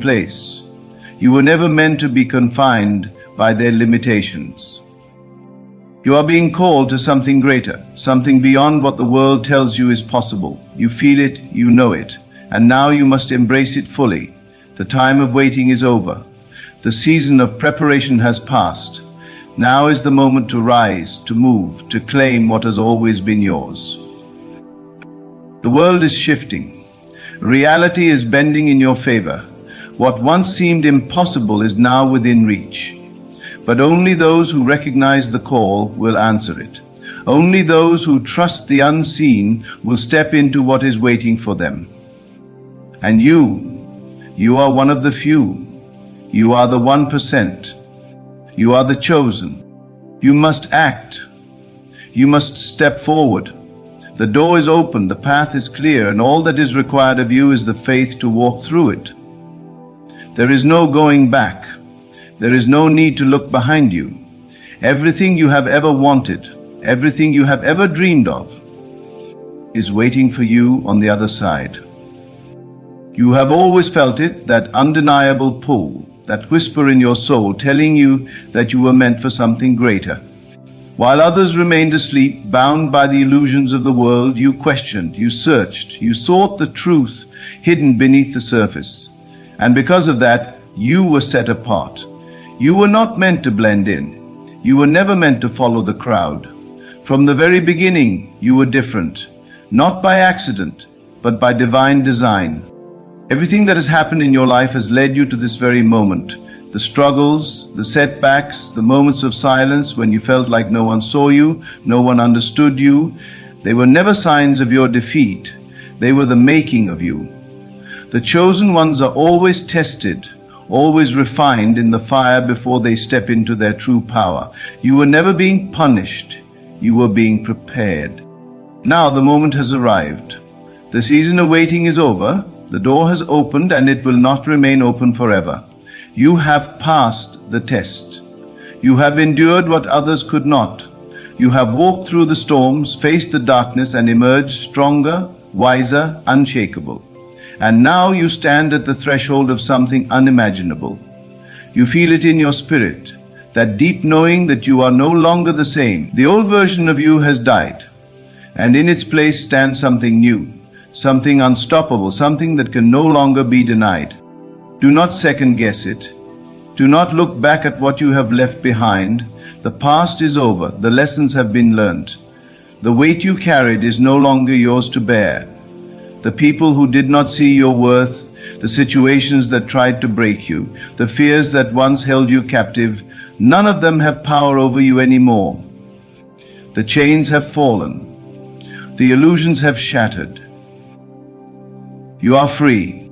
place. You were never meant to be confined by their limitations. You are being called to something greater, something beyond what the world tells you is possible. You feel it, you know it, and now you must embrace it fully. The time of waiting is over. The season of preparation has passed. Now is the moment to rise, to move, to claim what has always been yours. The world is shifting. Reality is bending in your favor. What once seemed impossible is now within reach. But only those who recognize the call will answer it. Only those who trust the unseen will step into what is waiting for them. And you are one of the few. You are the 1%. You are the chosen. You must act. You must step forward. The door is open, the path is clear, and all that is required of you is the faith to walk through it. There is no going back. There is no need to look behind you. Everything you have ever wanted, everything you have ever dreamed of, is waiting for you on the other side. You have always felt it, that undeniable pull, that whisper in your soul telling you that you were meant for something greater. While others remained asleep, bound by the illusions of the world, you questioned, you searched, you sought the truth hidden beneath the surface. And because of that, you were set apart. You were not meant to blend in. You were never meant to follow the crowd. From the very beginning, you were different, not by accident, but by divine design. Everything that has happened in your life has led you to this very moment. The struggles, the setbacks, the moments of silence when you felt like no one saw you, no one understood you, they were never signs of your defeat. They were the making of you. The chosen ones are always tested, always refined in the fire before they step into their true power. You were never being punished. You were being prepared. Now the moment has arrived. The season of waiting is over. The door has opened, and it will not remain open forever. You have passed the test. You have endured what others could not. You have walked through the storms, faced the darkness, and emerged stronger, wiser, unshakable. And now you stand at the threshold of something unimaginable. You feel it in your spirit, that deep knowing that you are no longer the same. The old version of you has died, and in its place stands something new. Something unstoppable, something that can no longer be denied. Do not second guess it. Do not look back at what you have left behind. The past is over. The lessons have been learnt. The weight you carried is no longer yours to bear. The people who did not see your worth, the situations that tried to break you, the fears that once held you captive, none of them have power over you anymore. The chains have fallen. The illusions have shattered. You are free.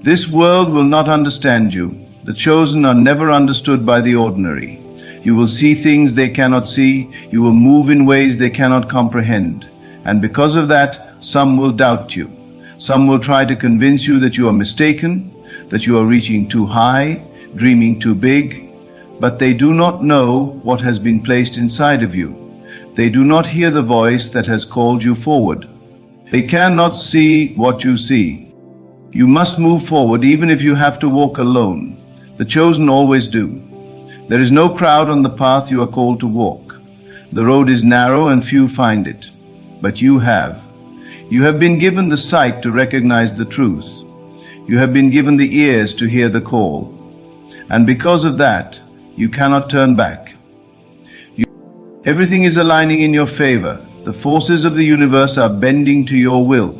This world will not understand you. The chosen are never understood by the ordinary. You will see things they cannot see. You will move in ways they cannot comprehend. And because of that, some will doubt you. Some will try to convince you that you are mistaken, that you are reaching too high, dreaming too big. But they do not know what has been placed inside of you. They do not hear the voice that has called you forward. They cannot see what you see. You must move forward even if you have to walk alone. The chosen always do. There is no crowd on the path you are called to walk. The road is narrow and few find it. But you have. You have been given the sight to recognize the truth. You have been given the ears to hear the call. And because of that, you cannot turn back. Everything is aligning in your favor. The forces of the universe are bending to your will.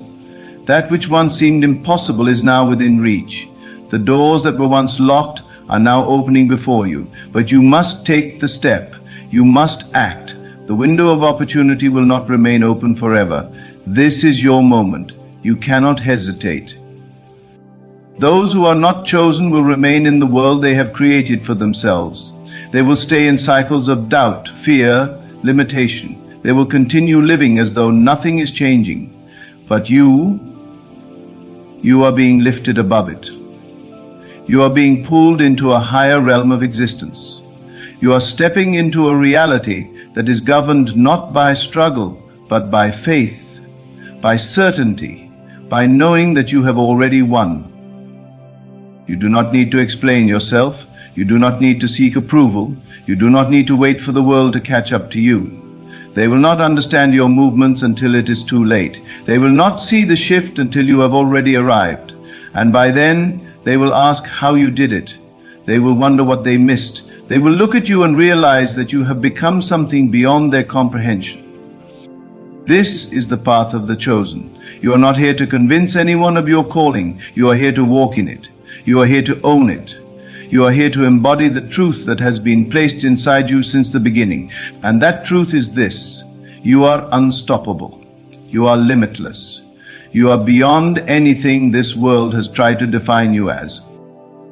That which once seemed impossible is now within reach. The doors that were once locked are now opening before you. But you must take the step. You must act. The window of opportunity will not remain open forever. This is your moment. You cannot hesitate. Those who are not chosen will remain in the world they have created for themselves. They will stay in cycles of doubt, fear, limitation. They will continue living as though nothing is changing. But you are being lifted above it. You are being pulled into a higher realm of existence. You are stepping into a reality that is governed not by struggle, but by faith, by certainty, by knowing that you have already won. You do not need to explain yourself. You do not need to seek approval. You do not need to wait for the world to catch up to you. They will not understand your movements until it is too late. They will not see the shift until you have already arrived. And by then, they will ask how you did it. They will wonder what they missed. They will look at you and realize that you have become something beyond their comprehension. This is the path of the chosen. You are not here to convince anyone of your calling. You are here to walk in it. You are here to own it. You are here to embody the truth that has been placed inside you since the beginning. And that truth is this: you are unstoppable. You are limitless. You are beyond anything this world has tried to define you as.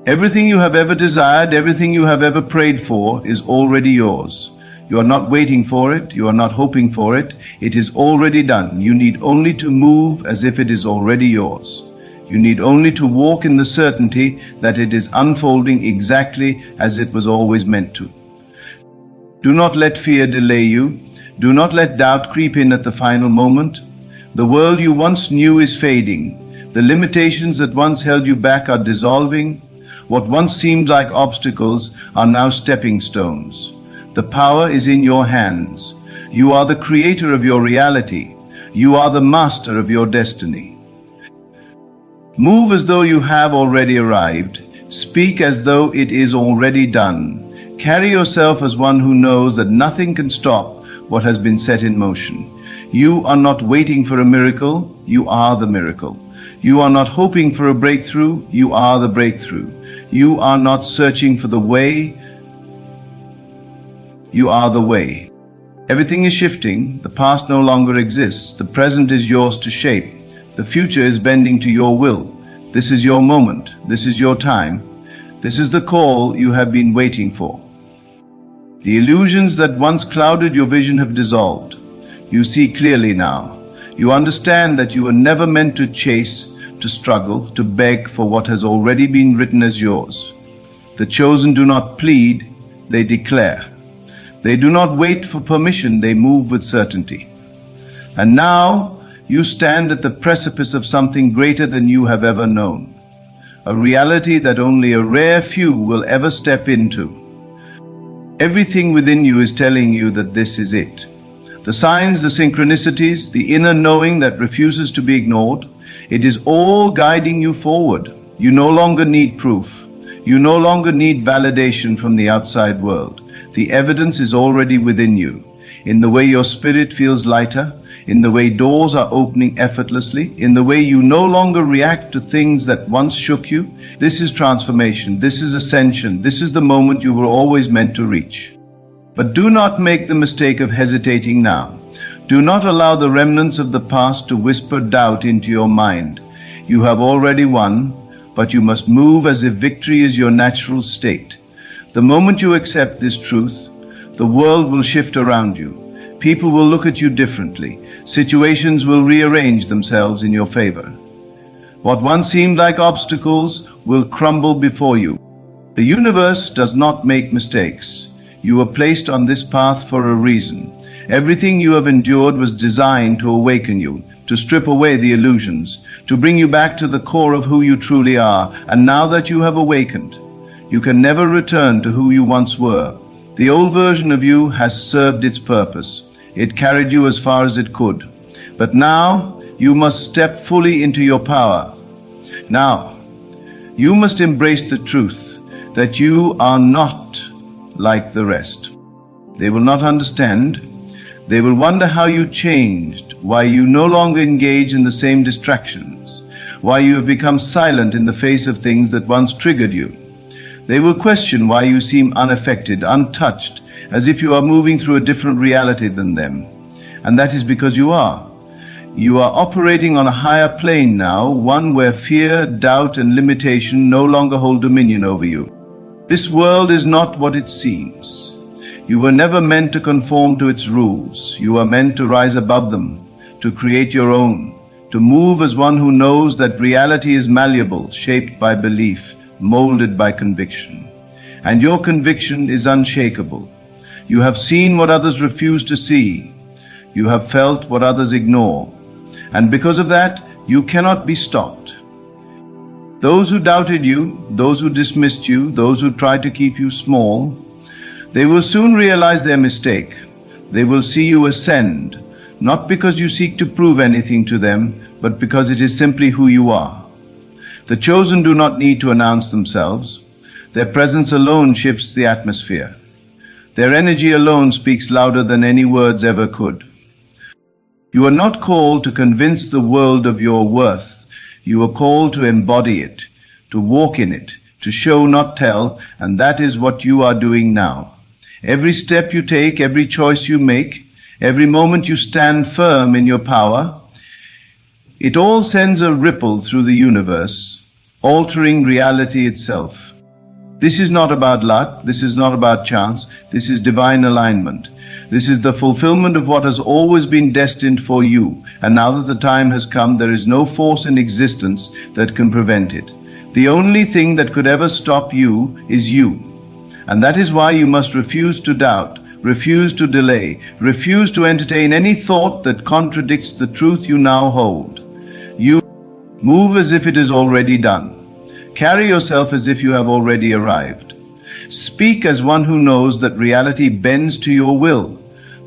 Everything you have ever desired, everything you have ever prayed for is already yours. You are not waiting for it. You are not hoping for it. It is already done. You need only to move as if it is already yours. You need only to walk in the certainty that it is unfolding exactly as it was always meant to. Do not let fear delay you. Do not let doubt creep in at the final moment. The world you once knew is fading. The limitations that once held you back are dissolving. What once seemed like obstacles are now stepping stones. The power is in your hands. You are the creator of your reality. You are the master of your destiny. Move as though you have already arrived. Speak as though it is already done. Carry yourself as one who knows that nothing can stop what has been set in motion. You are not waiting for a miracle. You are the miracle. You are not hoping for a breakthrough. You are the breakthrough. You are not searching for the way. You are the way. Everything is shifting. The past no longer exists. The present is yours to shape. The future is bending to your will. This is your moment. This is your time. This is the call you have been waiting for. The illusions that once clouded your vision have dissolved. You see clearly now. You understand that you were never meant to chase, to struggle, to beg for what has already been written as yours. The chosen do not plead, they declare. They do not wait for permission, they move with certainty. And now, you stand at the precipice of something greater than you have ever known. A reality that only a rare few will ever step into. Everything within you is telling you that this is it. The signs, the synchronicities, the inner knowing that refuses to be ignored, it is all guiding you forward. You no longer need proof. You no longer need validation from the outside world. The evidence is already within you. In the way your spirit feels lighter, in the way doors are opening effortlessly, in the way you no longer react to things that once shook you. This is transformation. This is ascension. This is the moment you were always meant to reach. But do not make the mistake of hesitating now. Do not allow the remnants of the past to whisper doubt into your mind. You have already won, but you must move as if victory is your natural state. The moment you accept this truth, the world will shift around you. People will look at you differently. Situations will rearrange themselves in your favor. What once seemed like obstacles will crumble before you. The universe does not make mistakes. You were placed on this path for a reason. Everything you have endured was designed to awaken you, to strip away the illusions, to bring you back to the core of who you truly are. And now that you have awakened, you can never return to who you once were. The old version of you has served its purpose. It carried you as far as it could. But now you must step fully into your power. Now, you must embrace the truth that you are not like the rest. They will not understand. They will wonder how you changed, why you no longer engage in the same distractions, why you have become silent in the face of things that once triggered you. They will question why you seem unaffected, untouched, as if you are moving through a different reality than them. And that is because you are. You are operating on a higher plane now, one where fear, doubt, and limitation no longer hold dominion over you. This world is not what it seems. You were never meant to conform to its rules. You are meant to rise above them, to create your own, to move as one who knows that reality is malleable, shaped by belief, molded by conviction. And your conviction is unshakable. You have seen what others refuse to see. You have felt what others ignore. And because of that, you cannot be stopped. Those who doubted you, those who dismissed you, those who tried to keep you small, they will soon realize their mistake. They will see you ascend, not because you seek to prove anything to them, but because it is simply who you are. The chosen do not need to announce themselves. Their presence alone shifts the atmosphere. Their energy alone speaks louder than any words ever could. You are not called to convince the world of your worth. You are called to embody it, to walk in it, to show, not tell, and that is what you are doing now. Every step you take, every choice you make, every moment you stand firm in your power, it all sends a ripple through the universe, altering reality itself. This is not about luck, this is not about chance, this is divine alignment. This is the fulfillment of what has always been destined for you, and now that the time has come, there is no force in existence that can prevent it. The only thing that could ever stop you is you. And that is why you must refuse to doubt, refuse to delay, refuse to entertain any thought that contradicts the truth you now hold. You move as if it is already done. Carry yourself as if you have already arrived. Speak as one who knows that reality bends to your will.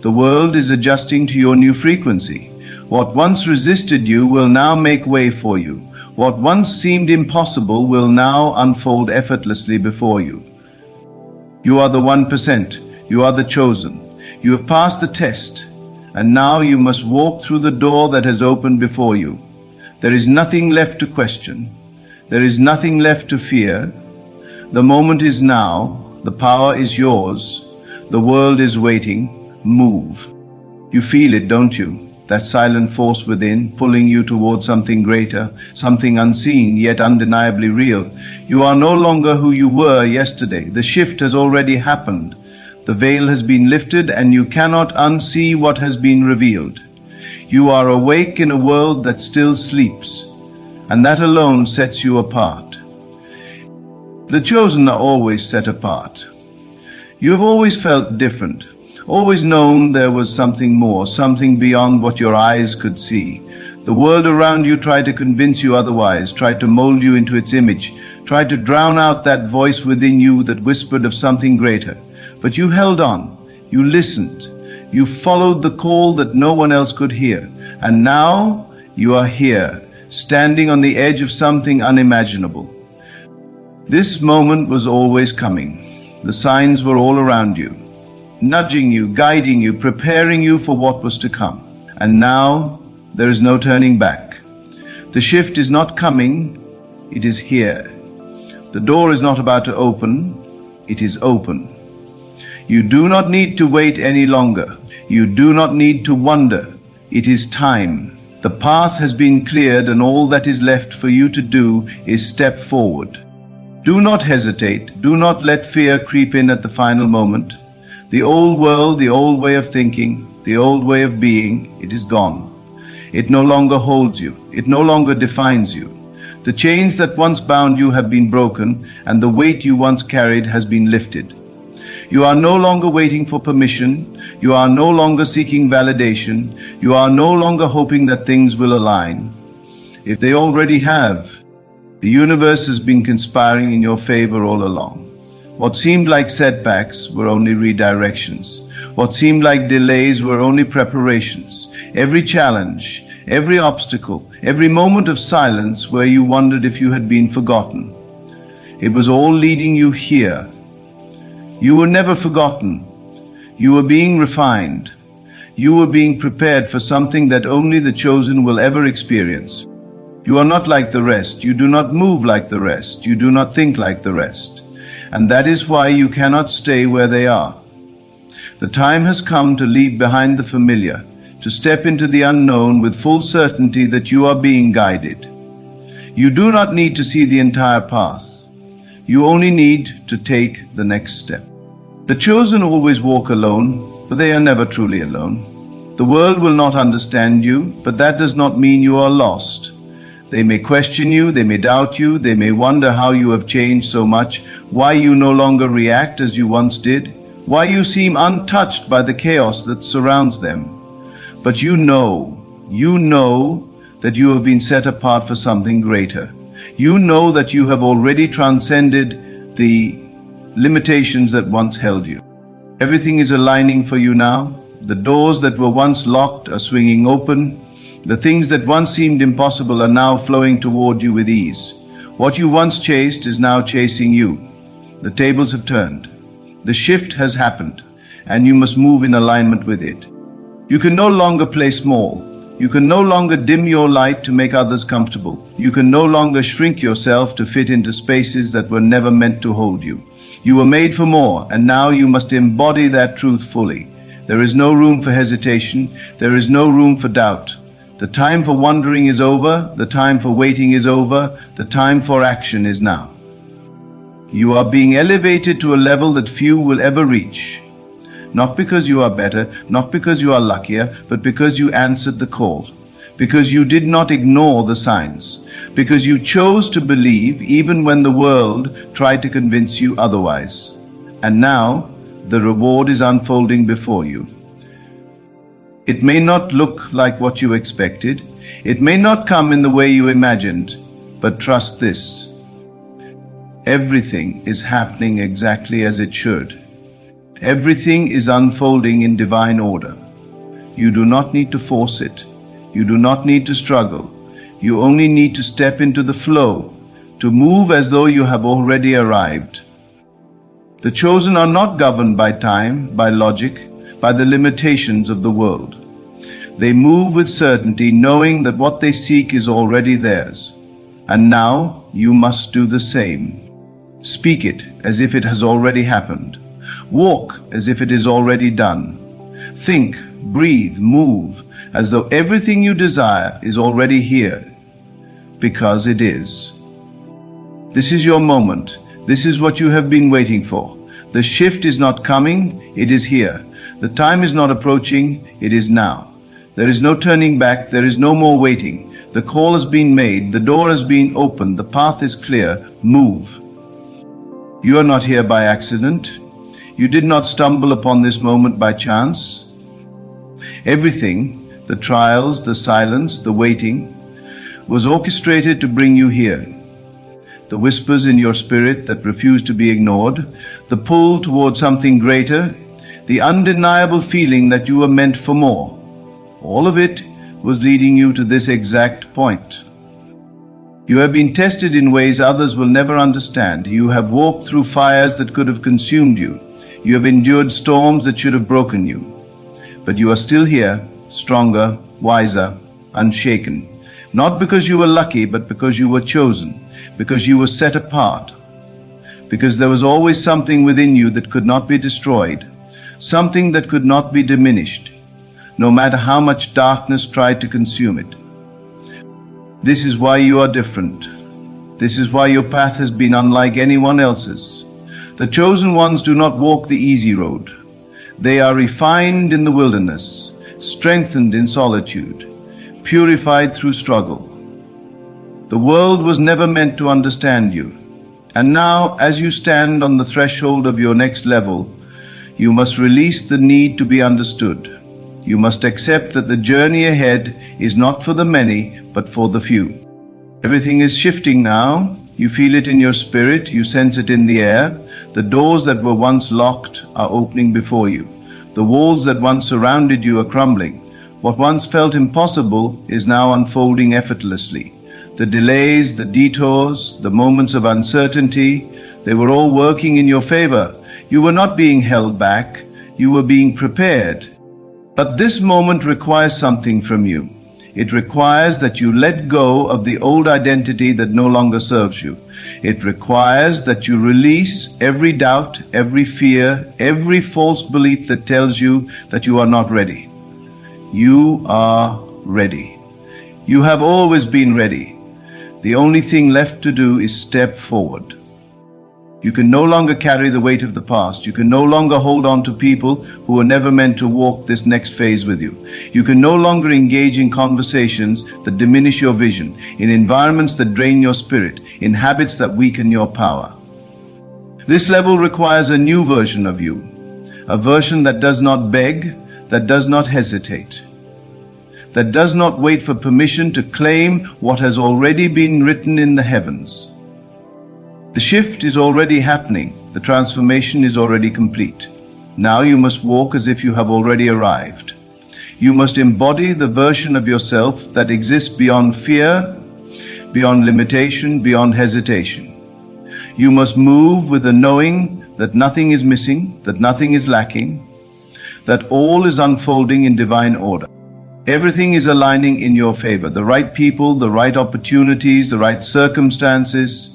The world is adjusting to your new frequency. What once resisted you will now make way for you. What once seemed impossible will now unfold effortlessly before you. You are the 1%. You are the chosen. You have passed the test, and now you must walk through the door that has opened before you. There is nothing left to question. There is nothing left to fear. The moment is now. The power is yours. The world is waiting. Move. You feel it, don't you? That silent force within, pulling you towards something greater, something unseen yet undeniably real. You are no longer who you were yesterday. The shift has already happened. The veil has been lifted, and you cannot unsee what has been revealed. You are awake in a world that still sleeps, and that alone sets you apart. The chosen are always set apart. You have always felt different, always known there was something more, something beyond what your eyes could see. The world around you tried to convince you otherwise, tried to mold you into its image, tried to drown out that voice within you that whispered of something greater. But you held on, you listened, you followed the call that no one else could hear. And now you are here, standing on the edge of something unimaginable. This moment was always coming. The signs were all around you, nudging you, guiding you, preparing you for what was to come. And now there is no turning back. The shift is not coming, it is here. The door is not about to open, it is open. You do not need to wait any longer. You do not need to wonder. It is time. The path has been cleared, and all that is left for you to do is step forward. Do not hesitate. Do not let fear creep in at the final moment. The old world, the old way of thinking, the old way of being, it is gone. It no longer holds you. It no longer defines you. The chains that once bound you have been broken, and the weight you once carried has been lifted. You are no longer waiting for permission. You are no longer seeking validation. You are no longer hoping that things will align. If they already have, the universe has been conspiring in your favor all along. What seemed like setbacks were only redirections. What seemed like delays were only preparations. Every challenge, every obstacle, every moment of silence where you wondered if you had been forgotten, it was all leading you here. You were never forgotten. You were being refined. You were being prepared for something that only the chosen will ever experience. You are not like the rest. You do not move like the rest. You do not think like the rest. And that is why you cannot stay where they are. The time has come to leave behind the familiar, to step into the unknown with full certainty that you are being guided. You do not need to see the entire path. You only need to take the next step. The chosen always walk alone, but they are never truly alone. The world will not understand you, but that does not mean you are lost. They may question you, they may doubt you, they may wonder how you have changed so much, why you no longer react as you once did, why you seem untouched by the chaos that surrounds them. But you know that you have been set apart for something greater. You know that you have already transcended the limitations that once held you. Everything is aligning for you now. The doors that were once locked are swinging open. The things that once seemed impossible are now flowing toward you with ease. What you once chased is now chasing you. The tables have turned. The shift has happened, and you must move in alignment with it. You can no longer play small. You can no longer dim your light to make others comfortable. You can no longer shrink yourself to fit into spaces that were never meant to hold you. You were made for more, and now you must embody that truth fully. There is no room for hesitation. There is no room for doubt. The time for wondering is over. The time for waiting is over. The time for action is now. You are being elevated to a level that few will ever reach. Not because you are better, not because you are luckier, but because you answered the call. Because you did not ignore the signs. Because you chose to believe even when the world tried to convince you otherwise. And now, the reward is unfolding before you. It may not look like what you expected. It may not come in the way you imagined. But trust this. Everything is happening exactly as it should. Everything is unfolding in divine order. You do not need to force it. You do not need to struggle. You only need to step into the flow, to move as though you have already arrived. The chosen are not governed by time, by logic, by the limitations of the world. They move with certainty, knowing that what they seek is already theirs. And now you must do the same. Speak it as if it has already happened. Walk as if it is already done. Think, breathe, move as though everything you desire is already here, because it is. This is your moment. This is what you have been waiting for. The shift is not coming, it is here. The time is not approaching, it is now. There is no turning back, there is no more waiting. The call has been made, the door has been opened, the path is clear. Move. You are not here by accident. You did not stumble upon this moment by chance. Everything, the trials, the silence, the waiting, was orchestrated to bring you here. The whispers in your spirit that refuse to be ignored, the pull toward something greater, the undeniable feeling that you were meant for more. All of it was leading you to this exact point. You have been tested in ways others will never understand. You have walked through fires that could have consumed you. You have endured storms that should have broken you. But you are still here, stronger, wiser, unshaken. Not because you were lucky, but because you were chosen, because you were set apart, because there was always something within you that could not be destroyed, something that could not be diminished, no matter how much darkness tried to consume it. This is why you are different. This is why your path has been unlike anyone else's. The chosen ones do not walk the easy road. They are refined in the wilderness, strengthened in solitude, purified through struggle. The world was never meant to understand you. And now, as you stand on the threshold of your next level, you must release the need to be understood. You must accept that the journey ahead is not for the many, but for the few. Everything is shifting now. You feel it in your spirit. You sense it in the air. The doors that were once locked are opening before you. The walls that once surrounded you are crumbling. What once felt impossible is now unfolding effortlessly. The delays, the detours, the moments of uncertainty, they were all working in your favor. You were not being held back. You were being prepared. But this moment requires something from you. It requires that you let go of the old identity that no longer serves you. It requires that you release every doubt, every fear, every false belief that tells you that you are not ready. You are ready. You have always been ready. The only thing left to do is step forward. You can no longer carry the weight of the past. You can no longer hold on to people who were never meant to walk this next phase with you. You can no longer engage in conversations that diminish your vision, in environments that drain your spirit, in habits that weaken your power. This level requires a new version of you, a version that does not beg, that does not hesitate. that does not wait for permission to claim what has already been written in the heavens. The shift is already happening. The transformation is already complete. Now you must walk as if you have already arrived. You must embody the version of yourself that exists beyond fear, beyond limitation, beyond hesitation. You must move with the knowing that nothing is missing, that nothing is lacking, that all is unfolding in divine order. Everything is aligning in your favor. The right people, the right opportunities, the right circumstances,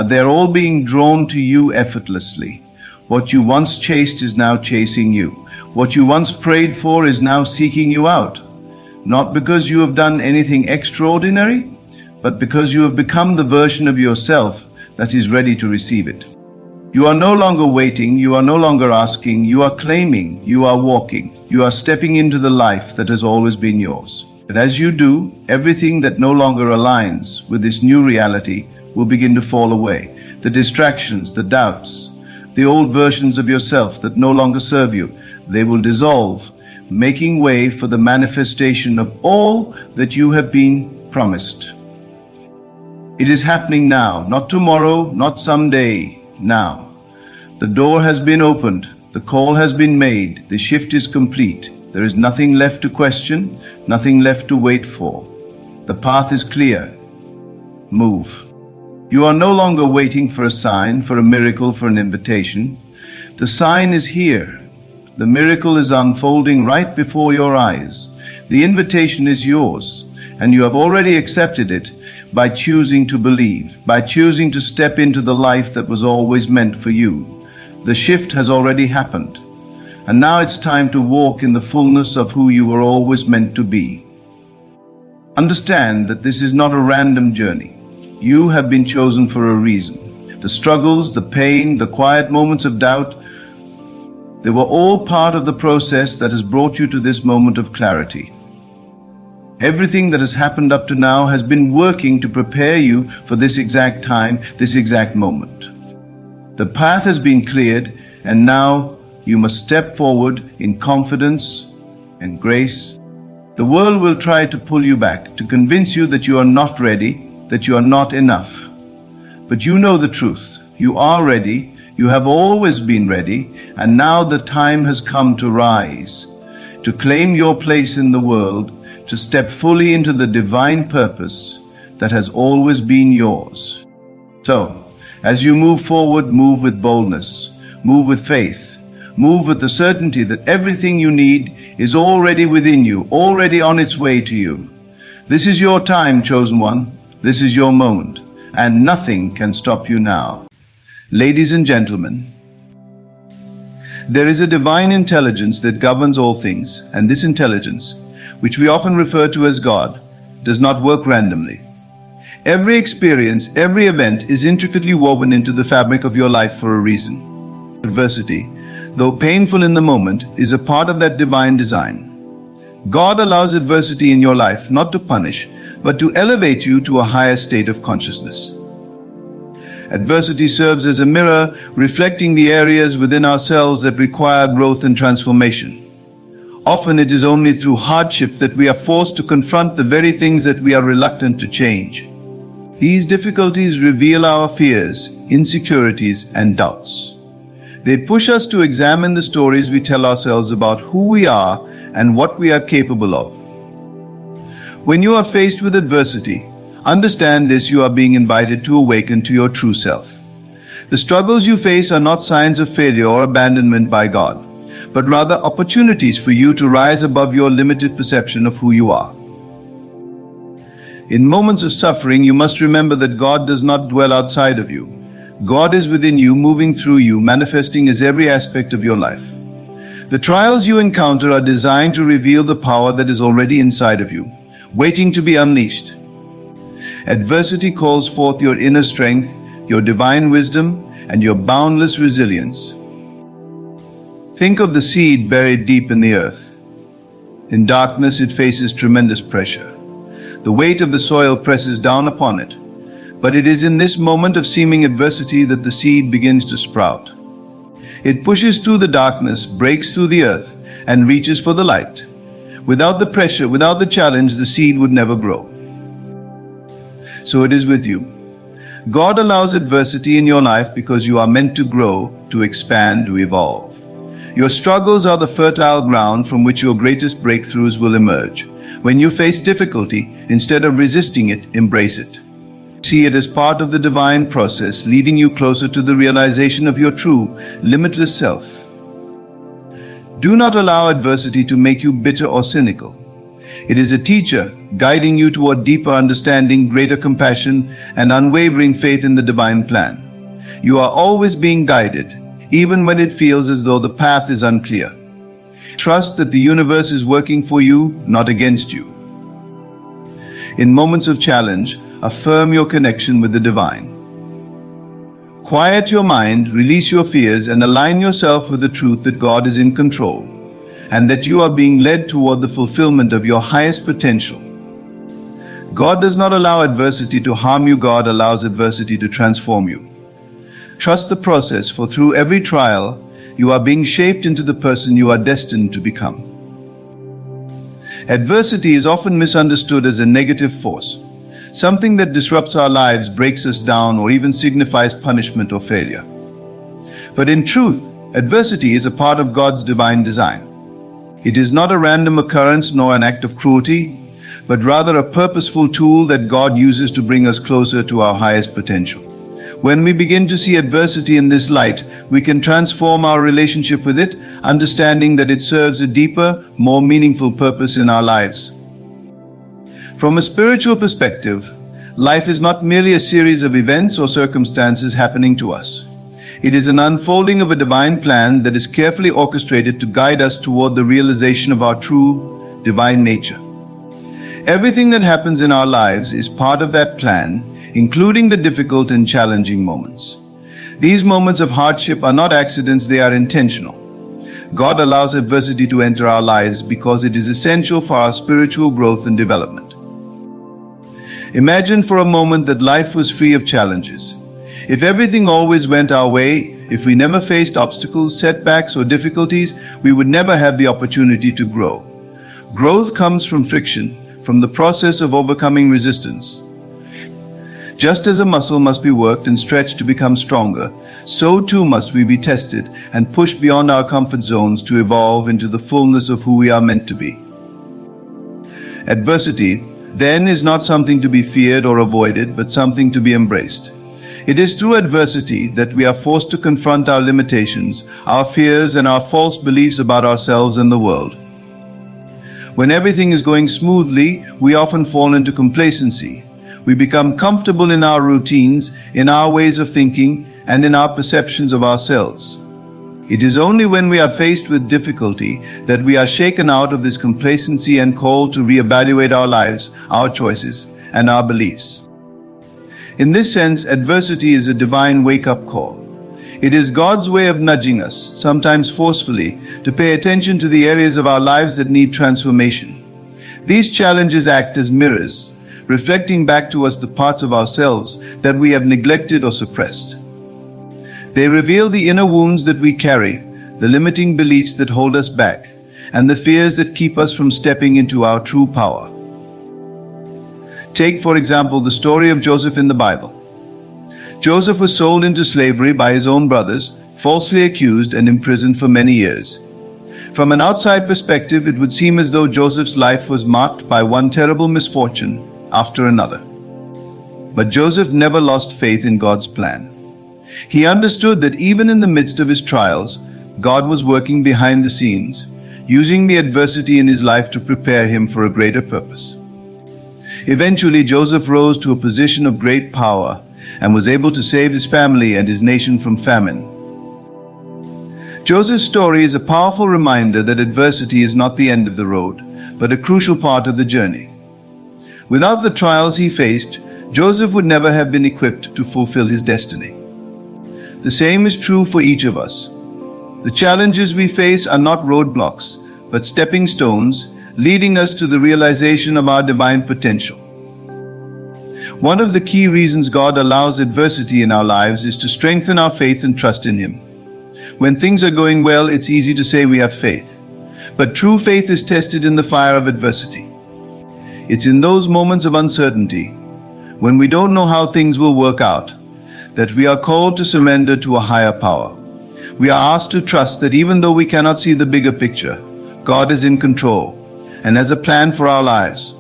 they're all being drawn to you effortlessly. What you once chased is now chasing you. What you once prayed for is now seeking you out. Not because you have done anything extraordinary, but because you have become the version of yourself that is ready to receive it. You are no longer waiting, you are no longer asking, you are claiming, you are walking, you are stepping into the life that has always been yours. But as you do, everything that no longer aligns with this new reality will begin to fall away. The distractions, the doubts, the old versions of yourself that no longer serve you, they will dissolve, making way for the manifestation of all that you have been promised. It is happening now, not tomorrow, not someday, now. The door has been opened, the call has been made, the shift is complete. There is nothing left to question, nothing left to wait for. The path is clear. Move. You are no longer waiting for a sign, for a miracle, for an invitation. The sign is here. The miracle is unfolding right before your eyes. The invitation is yours, and you have already accepted it by choosing to believe, by choosing to step into the life that was always meant for you. The shift has already happened, and now it's time to walk in the fullness of who you were always meant to be. Understand that this is not a random journey. You have been chosen for a reason. The struggles, the pain, the quiet moments of doubt, they were all part of the process that has brought you to this moment of clarity. Everything that has happened up to now has been working to prepare you for this exact time, this exact moment. The path has been cleared, and now you must step forward in confidence and grace. The world will try to pull you back, to convince you that you are not ready, that you are not enough. But you know the truth. You are ready. You have always been ready, and now the time has come to rise, to claim your place in the world, to step fully into the divine purpose that has always been yours. So, as you move forward, move with boldness, move with faith, move with the certainty that everything you need is already within you, already on its way to you. This is your time, chosen one. This is your moment, and nothing can stop you now. Ladies and gentlemen, there is a divine intelligence that governs all things, and this intelligence, which we often refer to as God, does not work randomly. Every experience, every event is intricately woven into the fabric of your life for a reason. Adversity, though painful in the moment, is a part of that divine design. God allows adversity in your life not to punish, but to elevate you to a higher state of consciousness. Adversity serves as a mirror, reflecting the areas within ourselves that require growth and transformation. Often it is only through hardship that we are forced to confront the very things that we are reluctant to change. These difficulties reveal our fears, insecurities, and doubts. They push us to examine the stories we tell ourselves about who we are and what we are capable of. When you are faced with adversity, understand this: you are being invited to awaken to your true self. The struggles you face are not signs of failure or abandonment by God, but rather opportunities for you to rise above your limited perception of who you are. In moments of suffering, you must remember that God does not dwell outside of you. God is within you, moving through you, manifesting as every aspect of your life. The trials you encounter are designed to reveal the power that is already inside of you, waiting to be unleashed. Adversity calls forth your inner strength, your divine wisdom, and your boundless resilience. Think of the seed buried deep in the earth. In darkness, it faces tremendous pressure. The weight of the soil presses down upon it. But it is in this moment of seeming adversity that the seed begins to sprout. It pushes through the darkness, breaks through the earth, and reaches for the light. Without the pressure, without the challenge, the seed would never grow. So it is with you. God allows adversity in your life because you are meant to grow, to expand, to evolve. Your struggles are the fertile ground from which your greatest breakthroughs will emerge. When you face difficulty, instead of resisting it, embrace it. See it as part of the divine process, leading you closer to the realization of your true, limitless self. Do not allow adversity to make you bitter or cynical. It is a teacher guiding you toward deeper understanding, greater compassion, and unwavering faith in the divine plan. You are always being guided, even when it feels as though the path is unclear. Trust that the universe is working for you, not against you. In moments of challenge, affirm your connection with the divine. Quiet your mind, release your fears, and align yourself with the truth that God is in control, and that you are being led toward the fulfillment of your highest potential. God does not allow adversity to harm you. God allows adversity to transform you. Trust the process, for through every trial, you are being shaped into the person you are destined to become. Adversity is often misunderstood as a negative force, something that disrupts our lives, breaks us down, or even signifies punishment or failure. But in truth, adversity is a part of God's divine design. It is not a random occurrence nor an act of cruelty, but rather a purposeful tool that God uses to bring us closer to our highest potential. When we begin to see adversity in this light, we can transform our relationship with it, understanding that it serves a deeper, more meaningful purpose in our lives. From a spiritual perspective, life is not merely a series of events or circumstances happening to us. It is an unfolding of a divine plan that is carefully orchestrated to guide us toward the realization of our true, divine nature. Everything that happens in our lives is part of that plan, including the difficult and challenging moments. These moments of hardship are not accidents, they are intentional. God allows adversity to enter our lives because it is essential for our spiritual growth and development. Imagine for a moment that life was free of challenges. If everything always went our way, if we never faced obstacles, setbacks, or difficulties, we would never have the opportunity to grow. Growth comes from friction, from the process of overcoming resistance. Just as a muscle must be worked and stretched to become stronger, so too must we be tested and pushed beyond our comfort zones to evolve into the fullness of who we are meant to be. Adversity, then, is not something to be feared or avoided, but something to be embraced. It is through adversity that we are forced to confront our limitations, our fears, and our false beliefs about ourselves and the world. When everything is going smoothly, we often fall into complacency. We become comfortable in our routines, in our ways of thinking, and in our perceptions of ourselves. It is only when we are faced with difficulty that we are shaken out of this complacency and called to reevaluate our lives, our choices, and our beliefs. In this sense, adversity is a divine wake-up call. It is God's way of nudging us, sometimes forcefully, to pay attention to the areas of our lives that need transformation. These challenges act as mirrors, reflecting back to us the parts of ourselves that we have neglected or suppressed. They reveal the inner wounds that we carry, the limiting beliefs that hold us back, and the fears that keep us from stepping into our true power. Take, for example, the story of Joseph in the Bible. Joseph was sold into slavery by his own brothers, falsely accused and imprisoned for many years. From an outside perspective, it would seem as though Joseph's life was marked by one terrible misfortune after another. But Joseph never lost faith in God's plan. He understood that even in the midst of his trials, God was working behind the scenes, using the adversity in his life to prepare him for a greater purpose. Eventually, Joseph rose to a position of great power and was able to save his family and his nation from famine. Joseph's story is a powerful reminder that adversity is not the end of the road, but a crucial part of the journey. Without the trials he faced, Joseph would never have been equipped to fulfill his destiny. The same is true for each of us. The challenges we face are not roadblocks, but stepping stones, leading us to the realization of our divine potential. One of the key reasons God allows adversity in our lives is to strengthen our faith and trust in Him. When things are going well, it's easy to say we have faith. But true faith is tested in the fire of adversity. It's in those moments of uncertainty, when we don't know how things will work out, that we are called to surrender to a higher power. We are asked to trust that even though we cannot see the bigger picture, God is in control and has a plan for our lives.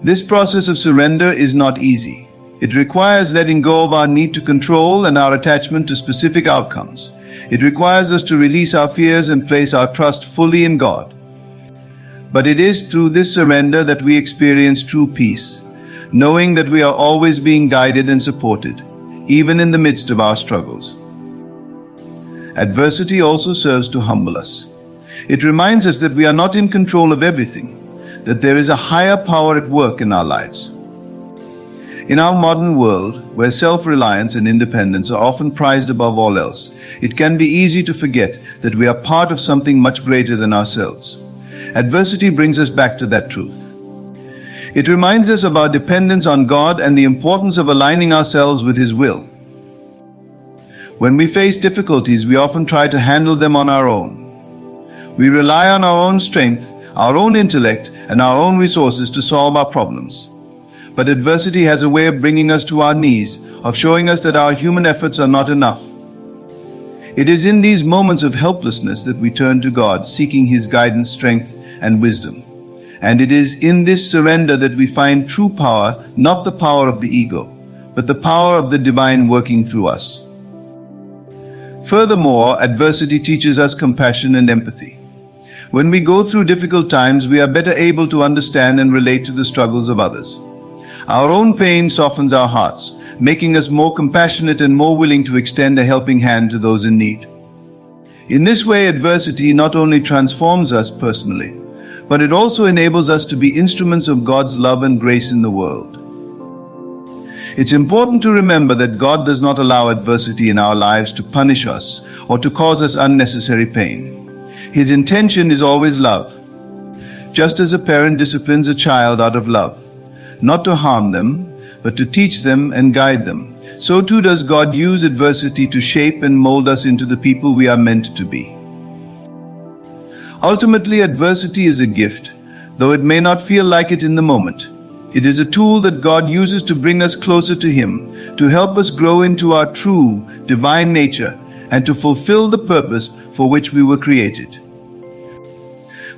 This process of surrender is not easy. It requires letting go of our need to control and our attachment to specific outcomes. It requires us to release our fears and place our trust fully in God. But it is through this surrender that we experience true peace, knowing that we are always being guided and supported, even in the midst of our struggles. Adversity also serves to humble us. It reminds us that we are not in control of everything, that there is a higher power at work in our lives. In our modern world, where self-reliance and independence are often prized above all else, it can be easy to forget that we are part of something much greater than ourselves. Adversity brings us back to that truth. It reminds us of our dependence on God and the importance of aligning ourselves with His will. When we face difficulties, we often try to handle them on our own. We rely on our own strength, our own intellect, and our own resources to solve our problems. But adversity has a way of bringing us to our knees, of showing us that our human efforts are not enough. It is in these moments of helplessness that we turn to God, seeking His guidance, strength, and wisdom. And it is in this surrender that we find true power, not the power of the ego, but the power of the divine working through us. Furthermore, adversity teaches us compassion and empathy. When we go through difficult times, we are better able to understand and relate to the struggles of others. Our own pain softens our hearts, making us more compassionate and more willing to extend a helping hand to those in need. In this way, adversity not only transforms us personally, but it also enables us to be instruments of God's love and grace in the world. It's important to remember that God does not allow adversity in our lives to punish us or to cause us unnecessary pain. His intention is always love. Just as a parent disciplines a child out of love, not to harm them, but to teach them and guide them, so too does God use adversity to shape and mold us into the people we are meant to be. Ultimately, adversity is a gift, though it may not feel like it in the moment. It is a tool that God uses to bring us closer to Him, to help us grow into our true, divine nature, and to fulfill the purpose for which we were created.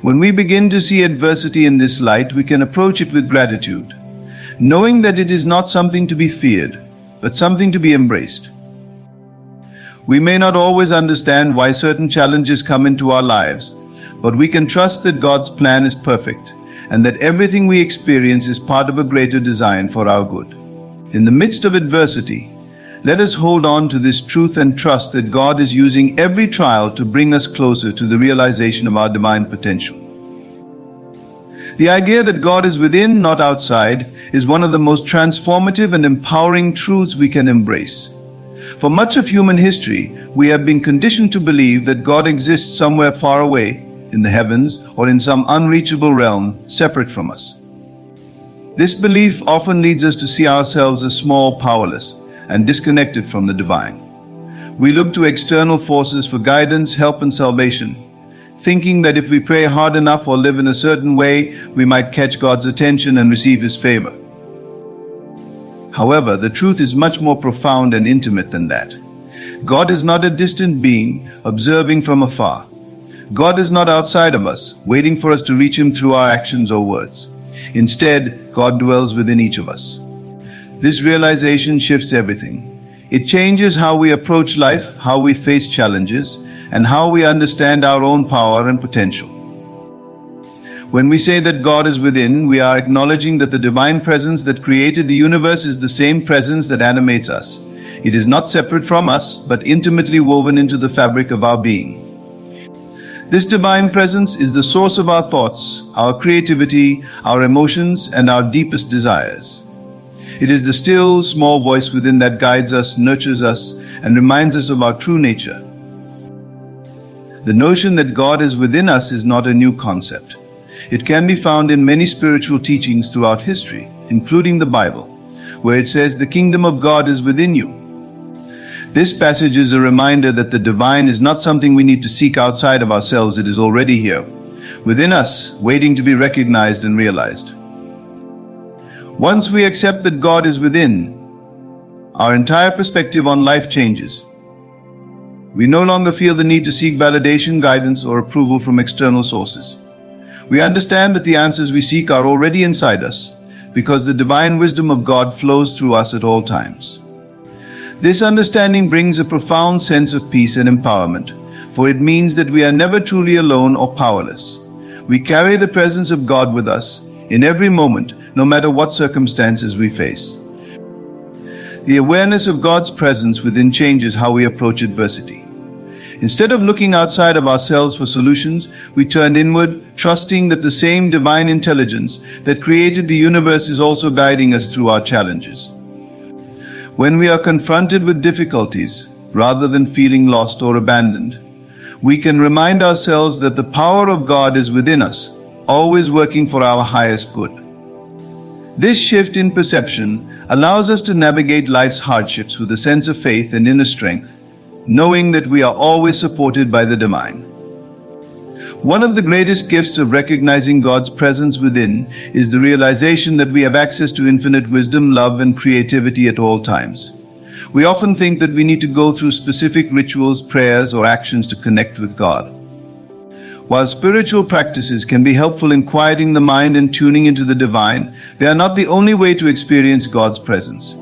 When we begin to see adversity in this light, we can approach it with gratitude, knowing that it is not something to be feared, but something to be embraced. We may not always understand why certain challenges come into our lives, but we can trust that God's plan is perfect, and that everything we experience is part of a greater design for our good. In the midst of adversity, let us hold on to this truth and trust that God is using every trial to bring us closer to the realization of our divine potential. The idea that God is within, not outside, is one of the most transformative and empowering truths we can embrace. For much of human history, we have been conditioned to believe that God exists somewhere far away, in the heavens, or in some unreachable realm separate from us. This belief often leads us to see ourselves as small, powerless, and disconnected from the divine. We look to external forces for guidance, help, and salvation, thinking that if we pray hard enough or live in a certain way, we might catch God's attention and receive His favor. However, the truth is much more profound and intimate than that. God is not a distant being observing from afar. God is not outside of us, waiting for us to reach Him through our actions or words. Instead, God dwells within each of us. This realization shifts everything. It changes how we approach life, how we face challenges, and how we understand our own power and potential. When we say that God is within, we are acknowledging that the divine presence that created the universe is the same presence that animates us. It is not separate from us, but intimately woven into the fabric of our being. This divine presence is the source of our thoughts, our creativity, our emotions, and our deepest desires. It is the still, small voice within that guides us, nurtures us, and reminds us of our true nature. The notion that God is within us is not a new concept. It can be found in many spiritual teachings throughout history, including the Bible, where it says the kingdom of God is within you. This passage is a reminder that the divine is not something we need to seek outside of ourselves. It is already here, within us, waiting to be recognized and realized. Once we accept that God is within, our entire perspective on life changes. We no longer feel the need to seek validation, guidance, or approval from external sources. We understand that the answers we seek are already inside us, because the divine wisdom of God flows through us at all times. This understanding brings a profound sense of peace and empowerment, for it means that we are never truly alone or powerless. We carry the presence of God with us in every moment, no matter what circumstances we face. The awareness of God's presence within changes how we approach adversity. Instead of looking outside of ourselves for solutions, we turn inward, trusting that the same divine intelligence that created the universe is also guiding us through our challenges. When we are confronted with difficulties, rather than feeling lost or abandoned, we can remind ourselves that the power of God is within us, always working for our highest good. This shift in perception allows us to navigate life's hardships with a sense of faith and inner strength, knowing that we are always supported by the divine. One of the greatest gifts of recognizing God's presence within is the realization that we have access to infinite wisdom, love, and creativity at all times. We often think that we need to go through specific rituals, prayers, or actions to connect with God. While spiritual practices can be helpful in quieting the mind and tuning into the divine, they are not the only way to experience God's presence.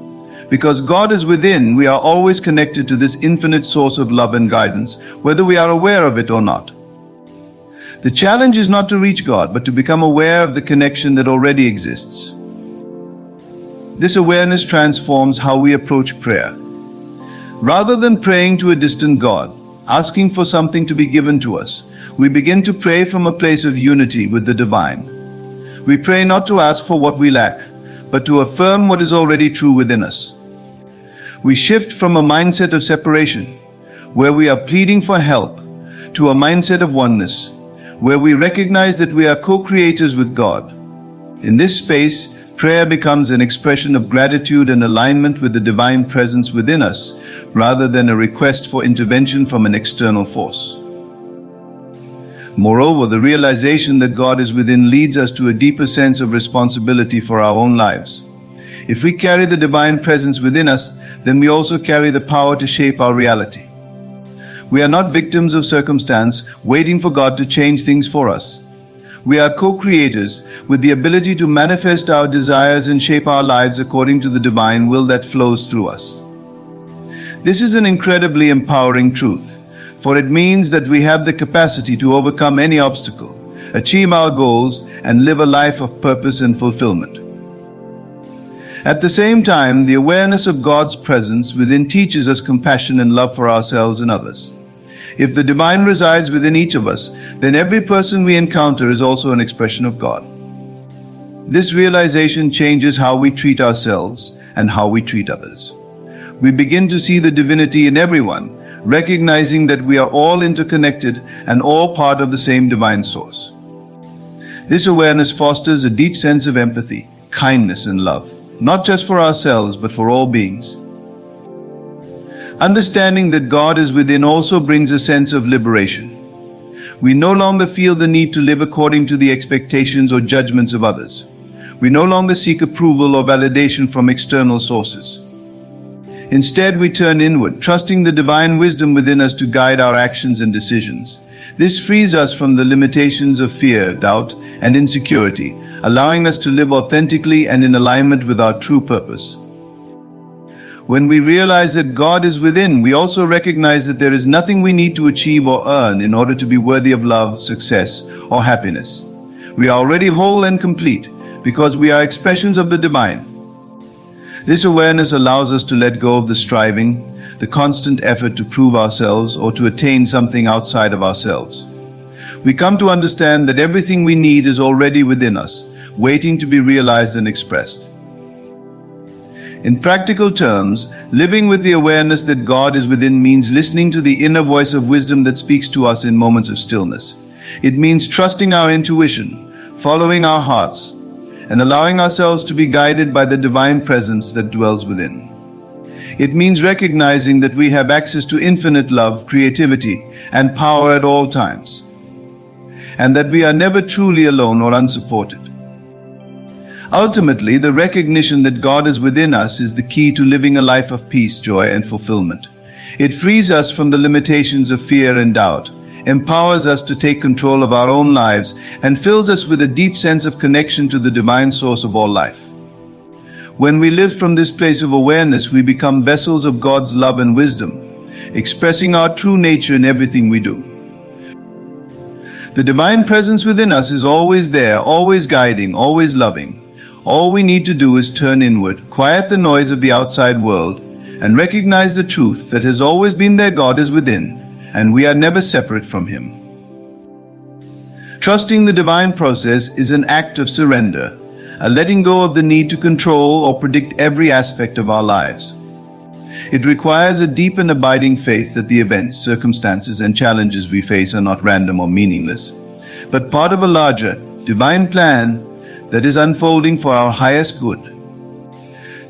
Because God is within, we are always connected to this infinite source of love and guidance, whether we are aware of it or not. The challenge is not to reach God, but to become aware of the connection that already exists. This awareness transforms how we approach prayer. Rather than praying to a distant God, asking for something to be given to us, we begin to pray from a place of unity with the divine. We pray not to ask for what we lack, but to affirm what is already true within us. We shift from a mindset of separation, where we are pleading for help, to a mindset of oneness, where we recognize that we are co-creators with God. In this space, prayer becomes an expression of gratitude and alignment with the divine presence within us, rather than a request for intervention from an external force. Moreover, the realization that God is within leads us to a deeper sense of responsibility for our own lives. If we carry the divine presence within us, then we also carry the power to shape our reality. We are not victims of circumstance, waiting for God to change things for us. We are co-creators with the ability to manifest our desires and shape our lives according to the divine will that flows through us. This is an incredibly empowering truth, for it means that we have the capacity to overcome any obstacle, achieve our goals, and live a life of purpose and fulfillment. At the same time, the awareness of God's presence within teaches us compassion and love for ourselves and others. If the divine resides within each of us, then every person we encounter is also an expression of God. This realization changes how we treat ourselves and how we treat others. We begin to see the divinity in everyone, recognizing that we are all interconnected and all part of the same divine source. This awareness fosters a deep sense of empathy, kindness, and love, not just for ourselves, but for all beings. Understanding that God is within also brings a sense of liberation. We no longer feel the need to live according to the expectations or judgments of others. We no longer seek approval or validation from external sources. Instead, we turn inward, trusting the divine wisdom within us to guide our actions and decisions. This frees us from the limitations of fear, doubt, and insecurity, allowing us to live authentically and in alignment with our true purpose. When we realize that God is within, we also recognize that there is nothing we need to achieve or earn in order to be worthy of love, success, or happiness. We are already whole and complete because we are expressions of the divine. This awareness allows us to let go of the striving, the constant effort to prove ourselves or to attain something outside of ourselves. We come to understand that everything we need is already within us, waiting to be realized and expressed. In practical terms, living with the awareness that God is within means listening to the inner voice of wisdom that speaks to us in moments of stillness. It means trusting our intuition, following our hearts, and allowing ourselves to be guided by the divine presence that dwells within. It means recognizing that we have access to infinite love, creativity, and power at all times, and that we are never truly alone or unsupported. Ultimately, the recognition that God is within us is the key to living a life of peace, joy, and fulfillment. It frees us from the limitations of fear and doubt, empowers us to take control of our own lives, and fills us with a deep sense of connection to the divine source of all life. When we live from this place of awareness, we become vessels of God's love and wisdom, expressing our true nature in everything we do. The divine presence within us is always there, always guiding, always loving. All we need to do is turn inward, quiet the noise of the outside world, and recognize the truth that has always been there. God is within, and we are never separate from Him. Trusting the divine process is an act of surrender, a letting go of the need to control or predict every aspect of our lives. It requires a deep and abiding faith that the events, circumstances, and challenges we face are not random or meaningless, but part of a larger, divine plan that is unfolding for our highest good.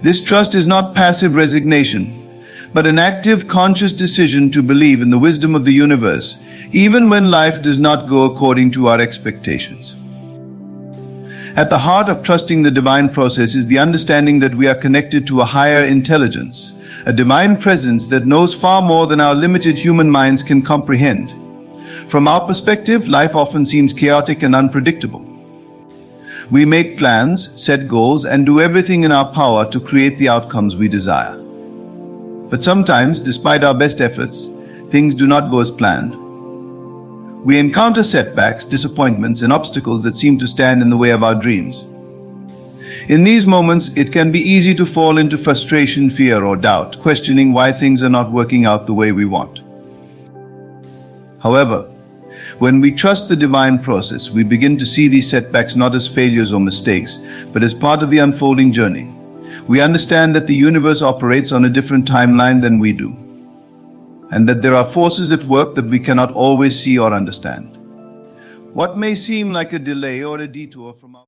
This trust is not passive resignation, but an active, conscious decision to believe in the wisdom of the universe, even when life does not go according to our expectations. At the heart of trusting the divine process is the understanding that we are connected to a higher intelligence, a divine presence that knows far more than our limited human minds can comprehend. From our perspective, life often seems chaotic and unpredictable. We make plans, set goals, and do everything in our power to create the outcomes we desire. But sometimes, despite our best efforts, things do not go as planned. We encounter setbacks, disappointments, and obstacles that seem to stand in the way of our dreams. In these moments, it can be easy to fall into frustration, fear, or doubt, questioning why things are not working out the way we want. However, when we trust the divine process, we begin to see these setbacks not as failures or mistakes, but as part of the unfolding journey. We understand that the universe operates on a different timeline than we do, and that there are forces at work that we cannot always see or understand. What may seem like a delay or a detour from our